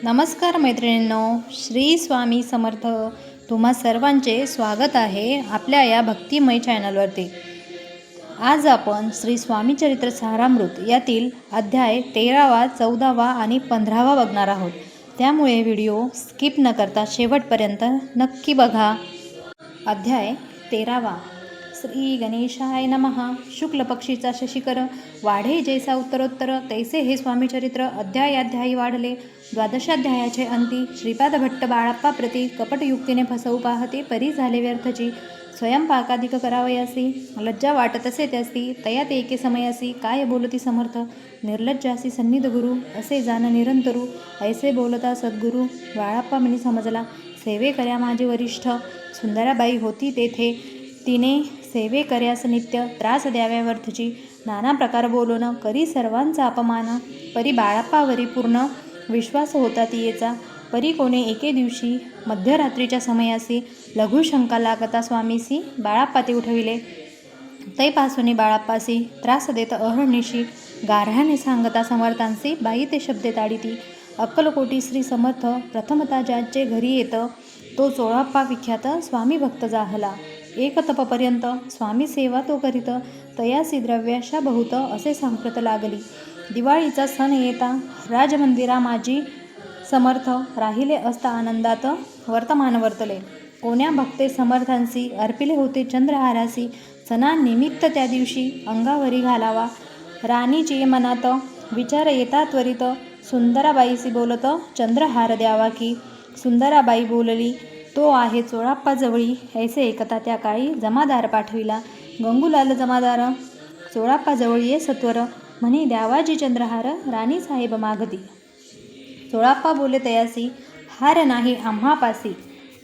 नमस्कार मैत्रिणींनो, श्री स्वामी समर्थ. तुम्हा सर्वांचे स्वागत आहे आपल्या या भक्तिमय चॅनलवरती. आज आपण श्री स्वामी चरित्र सारामृत यातील अध्याय 13वा, 14वा आणि 15वा बघणार आहोत. त्यामुळे व्हिडिओ स्किप न करता शेवटपर्यंत नक्की बघा. अध्याय 13वा. श्री गणेशाय नमः. शुक्ल पक्षीचा शशिकर वाढे जैसा उत्तरोत्तर तैसे हे स्वामीचरित्र अध्यायाध्यायी वाढले. द्वादशाध्यायाचे अंती श्रीपाद भट्ट बाळाप्पा प्रती कपटयुक्तीने फसवू पाहते परी झाले व्यर्थची. स्वयंपाकाधिक करावयासी लज्जा वाटत असे त्यासी तया ते एके समयासी काय बोलती समर्थ. निर्लज्जासी सन्निध गुरु असे जाण निरंतरू ऐसे बोलता सद्गुरु. बाळाप्पा म्हणी समजला सेवे कर्या माझे वरिष्ठ. सुंदराबाई होती तेथे तिने सेवे कर्यास नित्य त्रास द्याव्या वर्थची. नाना प्रकार बोलून करी सर्वांचा अपमान. परी बाळाप्पावरी पूर्ण विश्वास होता तियेचा. परी कोणे एके दिवशी मध्यरात्रीच्या समयासी लघुशंका लागता स्वामीसी बाळाप्पा ते उठविले. तैपासून बाळाप्पासी त्रास देत अहर्निशी गाऱ्हाणे सांगता समर्थांसी बाई ते शब्दे ताडिती. अक्कलकोटी श्री समर्थ प्रथमता ज्याचे घरी येत तो चोळाप्पा विख्यात स्वामी भक्त जाहला. एक तपपर्यंत स्वामी सेवा तो करीत तयासी द्रव्याशा बहुत असे सांप्रत लागली. दिवाळीचा सण येता राजमंदिरा माझी समर्थ राहिले असता आनंदात वर्तमान वर्तले. कोण्या भक्ते समर्थांसी अर्पिले होते चंद्रहारासी. सणानिमित्त त्या दिवशी अंगावरी घालावा. राणीची मनात विचार येता त्वरित सुंदराबाईसी बोलत चंद्रहार द्यावा की. सुंदराबाई बोलली तो आहे चोळाप्पा जवळी. ऐसे एकता त्या काळी जमादार पाठविला. गंगूलाल जमादार चोळाप्पा जवळी ये सत्वर म्हणे द्यावाजी चंद्रहार राणी साहेब मागती. चोळाप्पा बोले तयासी हार नाही आम्हापासी.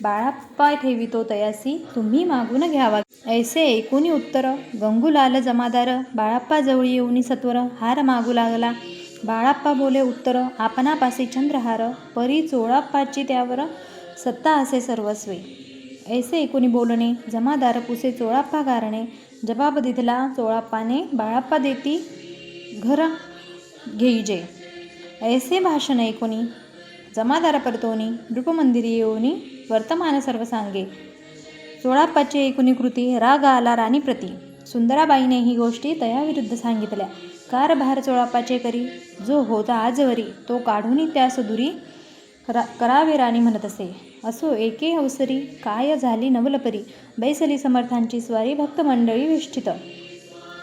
बाळाप्पा ठेवितो तयासी तुम्ही मागून घ्यावा. ऐसे ऐकूनी उत्तर गंगूलाल जमादार बाळाप्पा जवळी येऊनी सत्वर हार मागू लागला. बाळाप्पा बोले उत्तर आपणापासी चंद्रहार परी चोळाप्पाची त्यावर सत्ता असे सर्वस्वे. ऐसे ऐकूनी बोलणे जमादार पुसे चोळाप्पा कारणे. जबाब दिधला चोळाप्पाने बाळाप्पा देती घर घेईजे. ऐसे भाषण ऐकूनी जमादार परतोनी नृपमंदिरी येऊनी वर्तमान सर्व सांगे. चोळाप्पाची ऐकूनी कृती राग आला राणीप्रती. सुंदराबाईने ही गोष्टी तयाविरुद्ध सांगितल्या. कारभार चोळाप्पाचे करी जो होता आजवरी तो काढूनी त्यास दुरी करावे राणी म्हणत असे. असो एके अवसरी काय झाली नवलपरी बैसली समर्थांची स्वारी भक्त मंडळी वेष्टित.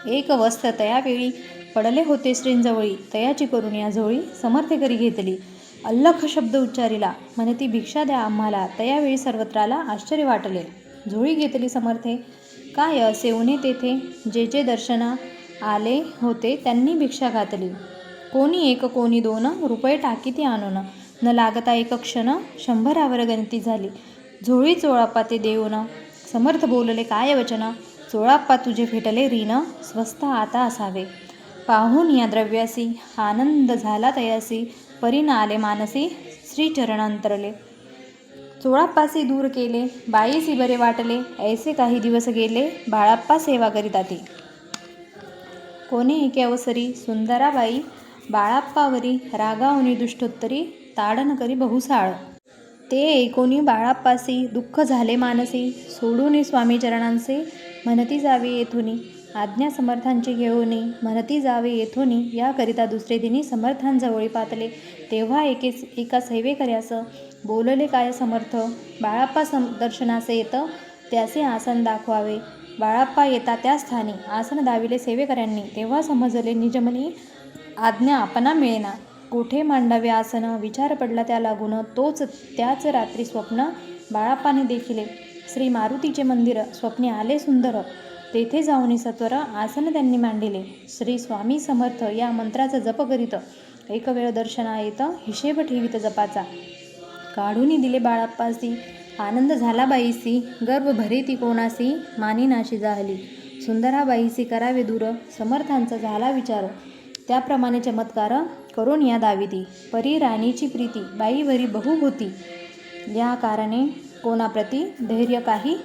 एक वस्त्र तयावेळी पडले होते श्रींजवळी तयाची करून या झोळी समर्थे करी घेतली. अल्लख शब्द उच्चारिला म्हणती भिक्षा द्या आम्हाला. तयावेळी सर्वत्राला आश्चर्य वाटले. झोळी घेतली समर्थे काय असे उणे तेथे जे जे दर्शना आले होते त्यांनी भिक्षा घातली. कोणी एक कोणी 2 रुपये टाकीती आणून न लागता एक क्षण 100 गणती झाली. झोळी चोळाप्पा ते देऊन समर्थ बोलले काय वचन. चोळाप्पा तुझे फेटले ऋण स्वस्त आता असावे. पाहून या द्रव्यासी आनंद झाला तयासी परीन आले मानसी श्रीचरणांतरले. चोळाप्पासी दूर केले बाईसी बरे वाटले. ऐसे काही दिवस गेले बाळाप्पा सेवा करीताती. कोणी एके अवसरी सुंदराबाई बाळाप्पावरी रागावनी दुष्टोत्तरी ताडन करी बहुसाळ. ते ऐकोनी बाळाप्पासी दुःख झाले मानसी. सोडूनी स्वामी चरणांचे म्हणती जावे येथुनी. आज्ञा समर्थांची घेऊनी म्हणती जावे येथुनी. याकरिता दुसरे दिनी समर्थांजवळी पातले. तेव्हा एका सेवेकर्यास बोलले काय समर्थ बाळाप्पा दर्शनास येत त्याचे आसन दाखवावे. बाळाप्पा येता त्या स्थानी आसन दाविले सेवेकऱ्यांनी. तेव्हा समजले निजमनी आज्ञा आपणा मिळेना. कोठे मांडावे आसन विचार पडला त्या लागून. त्याच रात्री स्वप्न बाळाप्पाने देखिले. श्री मारुतीचे मंदिर स्वप्ने आले सुंदर. तेथे जाऊनी सत्वर आसन त्यांनी मांडिले. श्री स्वामी समर्थ या मंत्राचा जप करीत एक वेळ दर्शना येत हिशेब ठेवीत जपाचा. काढूनी दिले बाळाप्पासी आनंद झाला बाईसी. गर्भ भरे ती कोणासी मानिनाशी जाहली. सुंदराबाईसी करावे दूर समर्थांचा झाला विचार. त्याप्रमाणे चमत्कार करून या दाविती. परी राणीची प्रीती बाईवरी बहु होती. या कारणे कोणाप्रती धैर्य काही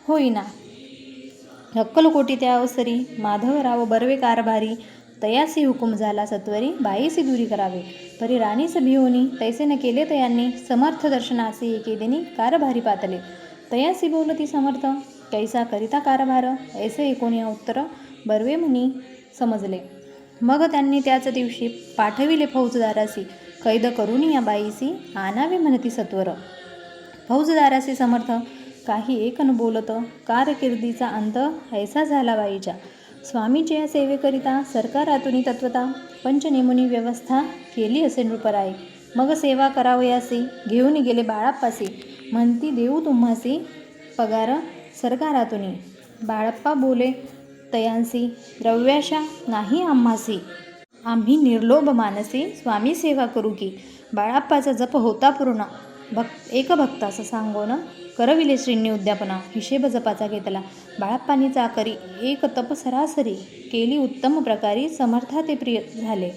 होईना. अक्कलकोटी त्या अवसरी माधवराव बर्वे कारभारी तयासी हुकुम झाला सत्वरी बाईसी दुरी करावे. परी राणीस भिवनी तैसे न केले तयांनी समर्थ दर्शनासी एके दिनी कारभारी पातले. तयासी बोलती समर्थ कैसा करिता कारभार ऐसे एकोणी उत्तर बर्वे म्हणी समजले. मग त्यांनी त्याच दिवशी पाठविले फौजदारासी कैद करून या बाईसी आणावे म्हणती सत्वर. फौजदारासी समर्थ काही एक न बोलत कारकिर्दीचा अंत ऐसा झाला बाईच्या. स्वामीच्या या सेवेकरिता सरकारातून तत्वता पंचनेमुनी व्यवस्था केली असे नृपराये. मग सेवा करावयासी घेऊन गेले बाळाप्पासी म्हणती देऊ तुम्हासी पगार सरकारातून. बाळप्पा बोले तयांसी द्रव्याशा नाही आम्हासी आम्ही निर्लोभ मानसी स्वामी सेवा करू की. बाळाप्पाचा जप होता पूर्ण एक भक्तास सांगोन करविले श्रींनी उद्यापना. हिशेब जपाचा घेतला बाळाप्पांनी चाकरी एक तप सरासरी केली उत्तम प्रकारे समर्था ते प्रिय झाले.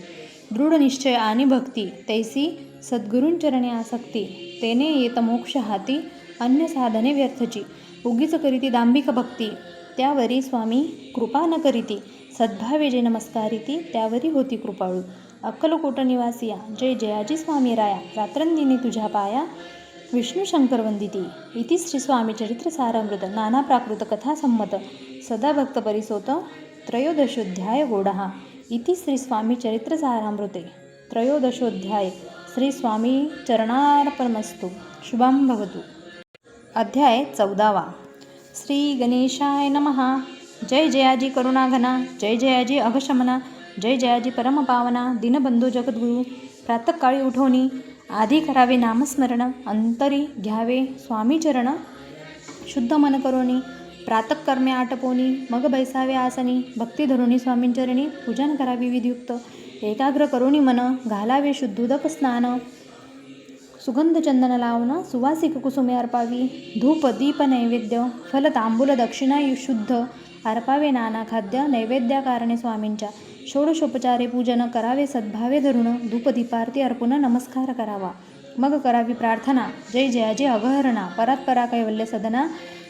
दृढ निश्चय आणि भक्ती तैसी सद्गुरूंचरणे आसक्ती तेने येत मोक्ष हाती अन्य साधने व्यर्थची. उगीच करीती दांभिक भक्ती त्यावरी स्वामी कृपा न करीती सद्भावे जे नमस्कारिती त्यावरी होती कृपाळू. अक्कलकोट निवासिया जय जयाजी स्वामी राया रात्रंदिनी तुझ्या पाया विष्णू शंकर वंदिती. इति श्री स्वामी चरित्र सारामृत नाना प्राकृत कथा संमत सदा भक्त परिसोत त्रयोदशोध्याय गोडहा. इति श्री स्वामी चरित्र सारामृते त्रयोदशोध्याय. श्री स्वामी चरणार्पणमस्तु. शुभं भवतु. अध्याय 14. श्री गणेशाय नमः. जय जयाजी करुणाघना जय जयाजी अघशमना जय जयाजी परमपावना दीनबंधू जगद्गुरु. प्रातःकाळी उठवणी आधी करावे नामस्मरण अंतरी घ्यावे स्वामी चरण शुद्ध मन करोनी प्रातःकर्मे आटपोनी मग बैसावे आसनी भक्ती धरुणी स्वामींचरणी पूजन करावी विधियुक्त एकाग्र करोनी मन घालावे शुद्धोदक स्नान सुगंध चंदन लावण सुवासिक कुसुमे अर्पावी धूप दीप नैवेद्य फल तांबूल दक्षिणा शुद्ध अर्पावे नाना खाद्य नैवेद्याकारणे स्वामींच्या षोडशोपचारे पूजन करावे सद्भावे धरून धूपदीपारती अर्पून नमस्कार करावा. मग करावी प्रार्थना जय जयाजी अगहरणा परात्परा कैवल्य सदना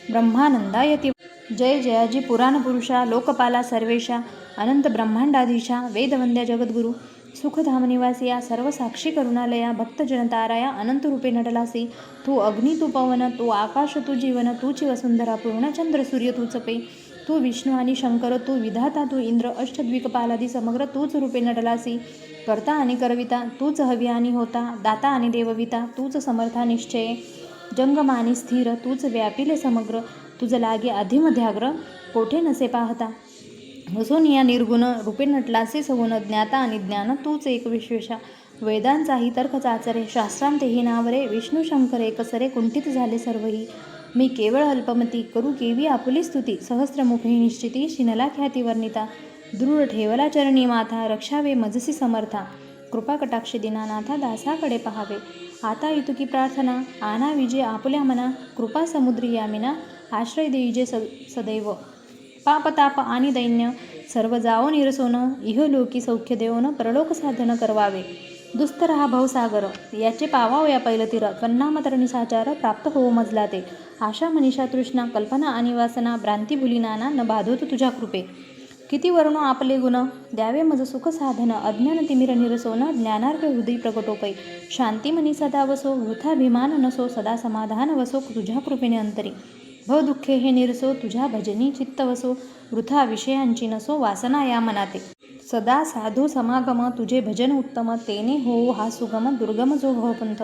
ब्रह्मानंदायती. जय जयाजी पुराण पुरुषा लोकपाला सर्वेशा अनंत ब्रह्मांडाधीशा वेदवंद्या जगद्गुरु सुखधाम निवासिया सर्व साक्षी करुणालया भक्तजनताराया अनंत रूपे नटलासी. तू अग्नी तू पवन तू आकाश तू जीवन तूची वसुंधरा पूर्णचंद्र सूर्य तूच पे तू विष्णू आणि शंकर तू विधाता तू इंद्र अष्टद्वीकपालादी समग्र तूच रूपे नटलासी. करता आणि करविता तूच हवी आणि होता दाता आणि देवविता तूच समर्था निश्चय जंगम आणि स्थिर तूच व्यापिले समग्र तुझ लागे अधिमध्याग्र कोठे नसे पाहता. असून या निर्गुण रूपे नटलासी सगुण ज्ञाता आणि ज्ञान तूच एक विश्वेशा वेदांचाही तर्क चाचरे शास्त्रांतेही नावरे विष्णू शंकर एकसरे कुंठित झाले सर्वही. मी केवळ अल्पमती करू केवी आपुली स्तुती सहस्त्रमुखी निश्चिती शिनला ख्याती वर्णिता दृढ ठेवला चरणी माथा रक्षावे मजसी समर्था कृपा कटाक्षी दिनानाथा दासाकडे पहावे. आता इतुकी प्रार्थना आना विजय आपुल्या मना कृपा समुद्री यामिना आश्रय देईजे सदैव पापताप आणि दैन्य सर्व जाओ निरसोन इहलोकी सौख्य देऊन परलोक साधन करवावे. दुस्तर हा भवसागर याचे पावावया पैलतीर त्वन्नामतरणी साचार प्राप्त होऊ मजला ते. आशा मनीषा तृष्णा कल्पना आणि वासना भ्रांती भुली नाना न बाधोत तुझ्या कृपे. किती वर्णो आपले गुण द्यावे मज सुख साधन अज्ञान तिमिर निरसोन ज्ञानार्घ हृदय प्रकटोपै. शांती मनी सदा वसो वृथाभिमान नसो सदा समाधान वसो तुझ्या कृपेने अंतरी. भव दुःखे हे निरसो तुझ्या भजनी चित्त वसो वृथा विषयांची नसो वासना या मनाते. सदा साधू समागम तुझे भजन उत्तम तेने हो हा सुगम दुर्गम जो भवपंथ.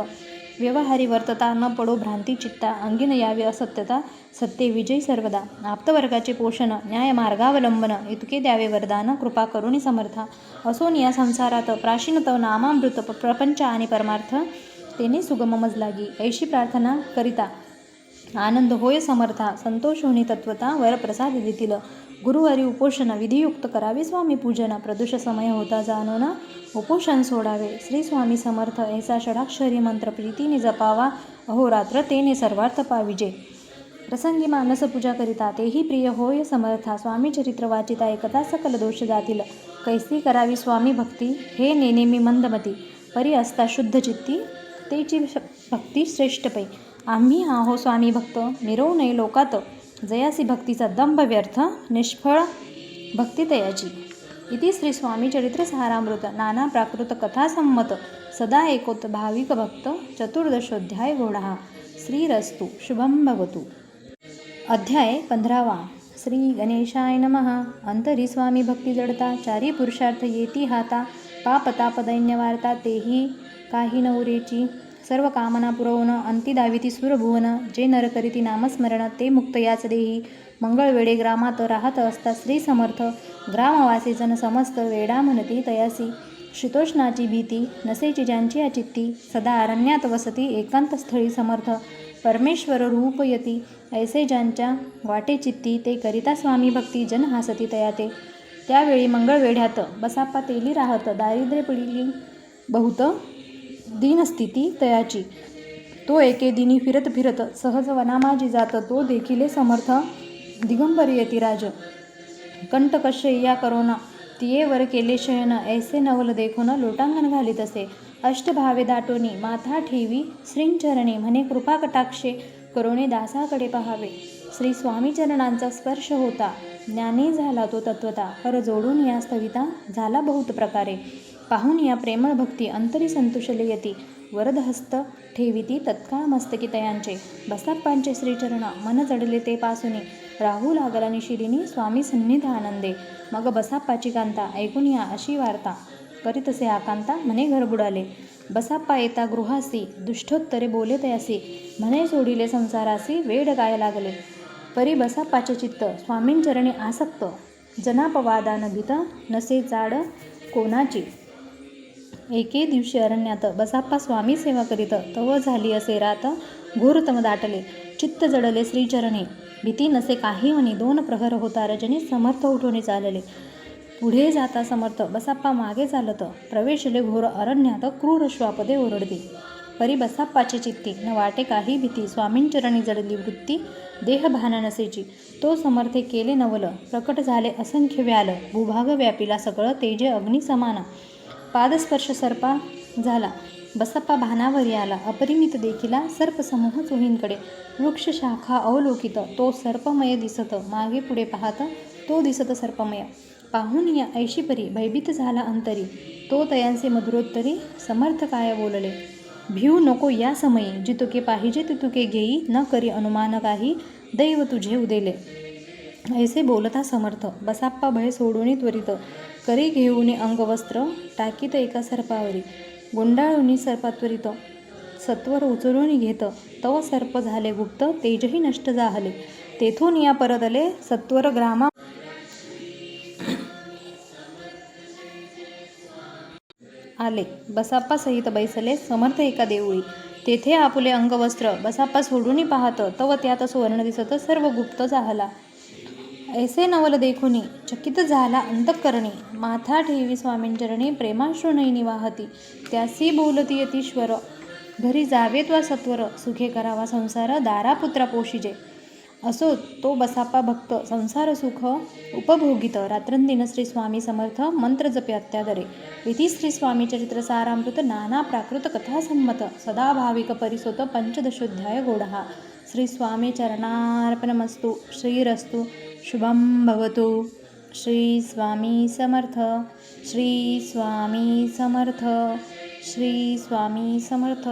व्यवहारी वर्तता न पडो भ्रांती चित्ता अंगीन यावे असत्यता सत्य विजय सर्वदा. आप्तवर्गाचे पोषण न्याय मार्गावलंबन इतके द्यावे वरदान कृपा करुणी समर्था. असोन या संसारात प्राचीनतव नामामृत प्रपंच आणि परमार्थ तेने सुगम मजलागी. ऐशी प्रार्थना करिता आनंद होय समर्था संतोष होणी तत्वता वरप्रसाद देतील. गुरुवारी उपोषण विधियुक्त करावे स्वामी पूजन प्रदोष समय होता जाणून उपोषण सोडावे. श्री स्वामी समर्थ ऐसा षडाक्षरी मंत्र प्रीतीने जपावा अहोरात्र तेने सर्वार्थ पाविजे. प्रसंगी मानस पूजा करिता तेही प्रिय होय समर्था. स्वामी चरित्र वाचिता एकता सकल दोष जातील. कैसी करावी स्वामी भक्ती हे नेनेमी मंदमती परी असता शुद्ध चित्ती तेची भक्ती श्रेष्ठ पै. आम्ही आहो स्वामी भक्त मिरवू नये लोकात जयासी भक्तीचा दंभ व्यर्थ निष्फळ भक्ती तयाची. इति श्री स्वामी चरित्र सारामृत नाना प्राकृत कथा संमत सदा एकोत भाविक भक्त चतुर्दशोध्याय घोडा. श्रीरस्तु शुभम भवतु. अध्याय 15. श्री गणेशाय नमः. अंतरी स्वामी भक्ती जडता चारी पुरुषार्थ येती हाता पापताप दैन्यवार्ता तेही काही नवरेची सर्व कामना पुरवण अंती दाविती सुरभुवन जे नर करीती नामस्मरण ते मुक्त याच देही मंगळवेळे ग्रामात राहत असता श्री समर्थ ग्रामवासी जन समस्त वेडा म्हणती तयासी शीतोष्णाची भीती नसेची ज्यांची अचित्ती सदा अरण्यात वसती एकांत स्थळी समर्थ परमेश्वर रूप यती ऐसे ज्यांच्या वाटे चित्ती ते करिता स्वामी भक्ती जन हासती तयाते त्यावेळी मंगळवेढ्यात बसाप्पा तेली राहत दारिद्र्य पिढी बहुत दीनस्थिती तयाची तो एके दिनी फिरत फिरत सहज वनामाजी जात तो देखिले समर्थ दिगंबर येती राज कंटकशय्या करोना तिये वर केले शयन ऐसे नवल देखून लोटांगण घालीत असे अष्टभावे दाटोनी माथा ठेवी श्रींचरणी म्हणे कृपा कटाक्षे करुणे दासाकडे पहावे श्री स्वामी चरणांचा स्पर्श होता ज्ञानी झाला तो तत्वता कर जोडून या स्थविता झाला बहुत प्रकारे पाहून या प्रेमळ भक्ती अंतरी संतुषले यती वरदहस्त ठेविती तत्काळ मस्तकी तयांचे बसाप्पांचे श्रीचरण मन जडले ते पासुनी राहू लागला निशिदिनी स्वामी सन्निध आनंदे मग बसाप्पाची कांता ऐकून या अशी वार्ता करीतसे आकांता म्हणे घर बुडाले बसाप्पा येता गृहासी दुष्टोत्तरे बोले तयासी म्हणे सोडिले संसारासी वेड काय लागले परी बसाप्पाचे चित्त स्वामींचरणी आसक्त जनापवादा न भीत नसे जाड कोणाची एके दिवशी अरण्यात बसाप्पा स्वामी सेवा करीत तव झाली असे रात घोरतम दाटले चित्त जडले श्रीचरणी भीती नसे काही म्हणी 2 प्रहर होता रजनी समर्थ उठवणे चालले पुढे जाता समर्थ बसाप्पा मागे चालत प्रवेशले घोर अरण्यात क्रूर श्वापदे ओरडती परी बसाप्पाचे चित्ती न वाटे काही भीती स्वामींचरणी जडली वृत्ती देहभान नसेची तो समर्थे केले नवल प्रकट झाले असंख्य व्याल भूभाग व्यापिला सगळं तेजे अग्नी समान पादस्पर्श सर्पा झाला बसाप्पा भानावरी आला अपरिमित देखिला सर्पसमूह चोहींकडे वृक्ष शाखा अवलोकित तो सर्पमय दिसत मागे पुढे पाहत तो दिसत सर्पमय पाहून या ऐशीपरी भयभीत झाला अंतरी तो तयांचे मधुरोत्तरी समर्थ काय बोलले भिऊ नको या समयी जितुके पाहिजे तितुके घेई न करी अनुमान काही दैव तुझे उदेले ऐसे बोलता समर्थ बसाप्पा भय सोडून त्वरित करी घेऊन अंगवस्त्र टाकीत एका सर्पावरी गुंडाळून सर्पात्वरित सत्वर उचलून घेत तव सर्प झाले गुप्त तेजही नष्ट जाहले तेथून या परतले सत्वर ग्रामा आले बसाप्पा सहित बैसले समर्थ एका देऊळी तेथे आपुले अंगवस्त्र बसाप्पा सोडून पाहत तव त्यात सुवर्ण दिसत सर्व गुप्त झाला ऐसे नवल देखुनी चकित झाला अंतःकरणी माथा ठेवी स्वामींचरणी प्रेमाश्रू नयनी वाहती त्यासी बोलती यतीश्वर घरी जावेत वा सत्वर सुखे करावा संसार दारापुत्रा पोशिजे असो तो बसाप्पा भक्त संसार सुख उपभोगित रात्रंदिन श्री स्वामी समर्थ मंत्र जपे अत्यादरे इति श्री स्वामी चरित्र सारामृत नाना प्राकृत कथा संमत सदा भाविक परिसोत पंचदशोध्याय घोडा. श्री स्वामी चरणार्पणमस्तु. श्रीरस्तु शुभम भवतु. श्री स्वामी समर्थ. श्री स्वामी समर्थ. श्री स्वामी समर्थ.